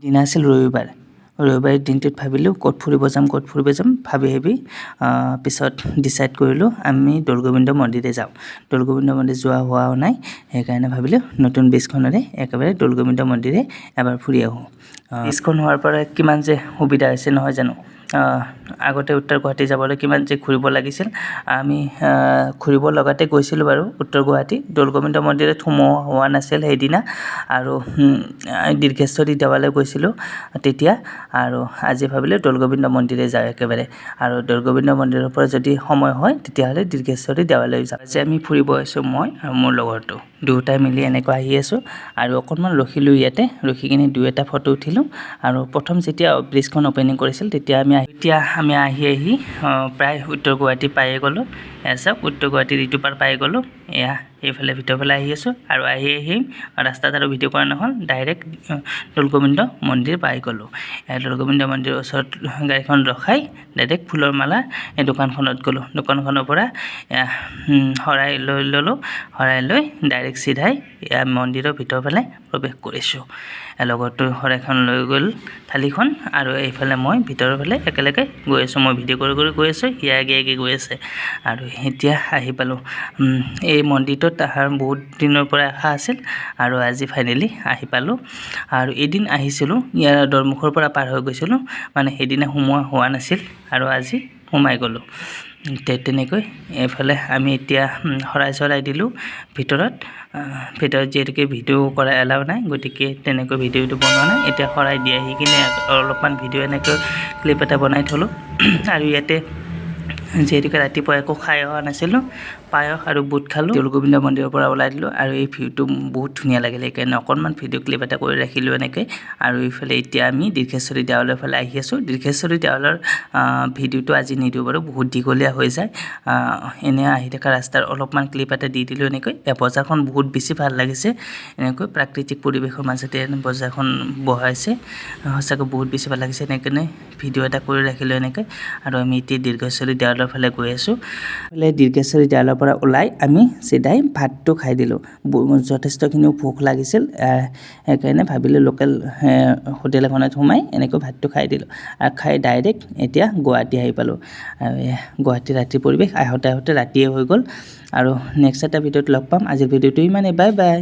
দিন আছিল ৰবিবাৰ দিনটোত ভাবিলোঁ ক'ত ফুৰিব যাম ভাবি পিছত ডিচাইড কৰিলোঁ আমি দৌলগোবিন্দ মন্দিৰে যাওঁ। দৌলগোবিন্দ মন্দিৰ যোৱা হোৱাও নাই, সেইকাৰণে ভাবিলোঁ নতুন ব্ৰিজখনেৰে একেবাৰে দৌলগোবিন্দ মন্দিৰে এবাৰ ফুৰি আহোঁ। ব্ৰিজখন হোৱাৰ পৰা কিমান যে সুবিধা হৈছে নহয় জানো। আগতে উত্তৰ গুৱাহাটী যাবলৈ কিমান যে ঘূৰিব লাগিছিল। আমি ঘূৰিব লগাতে গৈছিলোঁ বাৰু উত্তৰ গুৱাহাটী, দৌলগোবিন্দ মন্দিৰত সোমোৱা হোৱা নাছিল সেইদিনা। আৰু দীৰ্ঘেশ্বৰী দেৱালয় গৈছিলোঁ তেতিয়া। আৰু আজি ভাবিলোঁ দৌলগোবিন্দ মন্দিৰে যাওঁ একেবাৰে। আৰু দৌলগোবিন্দ মন্দিৰৰ পৰা যদি সময় হয় তেতিয়াহ'লে দীৰ্ঘেশ্বৰী দেৱালয় যাওঁ। আজি আমি ফুৰিব আহিছোঁ মই আৰু মোৰ লগৰটো, দুয়োটাই মিলি এনেকৈ আহি আছোঁ। আৰু অকণমান ৰখিলোঁ ইয়াতে, ৰখি কিনে দুই এটা ফটো উঠিলোঁ। আৰু প্ৰথম যেতিয়া ব্ৰিজখন অপেনিং কৰিছিল তেতিয়া আমি আহি প্ৰায় উত্তৰ গুৱাহাটী পায়ে গ'লোঁ। এয়া চাওক উত্তৰ গুৱাহাটীৰ ইটো পাৰ পাই গ'লোঁ। এয়া এইফালে ভিতৰৰ ফালে আহি আছোঁ। আৰু আহি ৰাস্তাত আৰু ভিডিঅ' কৰা নহ'ল, ডাইৰেক্ট দৌলগোবিন্দ মন্দিৰ পাই গ'লোঁ। দৌলগোবিন্দ মন্দিৰৰ ওচৰত গাড়ীখন ৰখাই ডাইৰেক্ট ফুলৰ মালা এই দোকানখনত গ'লোঁ। দোকানখনৰ পৰা শৰাই লৈ ল'লোঁ, শৰাই লৈ ডাইৰেক্ট চিধাই মন্দিৰৰ ভিতৰৰ ফালে প্ৰৱেশ কৰিছোঁ। লগৰটো শৰাইখন লৈ গ'ল থালিখন, আৰু এইফালে মই ভিতৰৰ ফালে একেলগে গৈ আছোঁ। মই ভিডিঅ' কৰি গৈ আছোঁ, সি আগে গৈ আছে। আৰু এতিয়া আহি পালোঁ। এই মন্দিৰটোত অহাৰ বহুত দিনৰ পৰা আশা আছিল, আৰু আজি ফাইনেলি আহি পালোঁ। আৰু এদিন আহিছিলোঁ, ইয়াৰ দৰমুখৰ পৰা পাৰ হৈ গৈছিলোঁ, মানে সেইদিনা সোমোৱা হোৱা নাছিল, আৰু আজি সোমাই গ'লোঁ। তেনেকৈ এইফালে আমি এতিয়া শৰাই দিলোঁ ভিতৰত যিহেতুকে ভিডিঅ' কৰা এলাও নাই, গতিকে তেনেকৈ ভিডিঅ'টো বনোৱা নাই। এতিয়া শৰাই দি আহি কিনে অলপমান ভিডিঅ' এনেকৈ ক্লিপ এটা বনাই থ'লোঁ। আৰু ইয়াতে যিহেতুকে ৰাতিপুৱা একো খাই অহা নাছিলোঁ, পায়স আৰু বুট খালোঁ। দৌলগোবিন্দ মন্দিৰৰ পৰা ওলাই দিলোঁ, আৰু এই ভিউটো বহুত ধুনীয়া লাগিলে, সেইকাৰণে অকণমান ভিডিঅ' ক্লিপ এটা কৰি ৰাখিলোঁ এনেকৈ। আৰু এইফালে এতিয়া আমি দীৰ্ঘেশ্বৰী দেৱালয়ৰ ফালে আহি আছোঁ। দীৰ্ঘেশ্বৰী দেৱালয়ৰ ভিডিঅ'টো আজি নিদিওঁ বাৰু, বহুত দীঘলীয়া হৈ যায়। এনে আহি থকা ৰাস্তাৰ অলপমান ক্লিপ এটা দি দিলোঁ এনেকৈ। বজাৰখন বহুত বেছি ভাল লাগিছে, এনেকৈ প্ৰাকৃতিক পৰিৱেশৰ মাজতে বজাৰখন বহাইছে, সঁচাকৈ বহুত বেছি ভাল লাগিছে। এনেকৈ ভিডিঅ' এটা কৰি ৰাখিলোঁ এনেকৈ। আৰু আমি এতিয়া দীৰ্ঘেশ্বৰী দেৱালয়ৰ ফালে গৈ আছোঁ। দীৰ্ঘেশ্বৰী দেৱালয়ৰ পৰা ওলাই আমি চিধাই ভাতটো খাই দিলোঁ। যথেষ্টখিনিও ভোক লাগিছিল, সেইকাৰণে ভাবিলোঁ লোকেল হোটেল এখনত সোমাই এনেকৈ ভাতটো খাই দিলোঁ। আৰু খাই ডাইৰেক্ট এতিয়া গুৱাহাটী আহি পালোঁ। আৰু গুৱাহাটী ৰাতিৰ পৰিৱেশ, আহোঁতে ৰাতিয়ে হৈ গ'ল। আৰু নেক্সট এটা ভিডিঅ'ত লগ পাম। আজিৰ ভিডিঅ'টো ইমানেই, বাই বাই।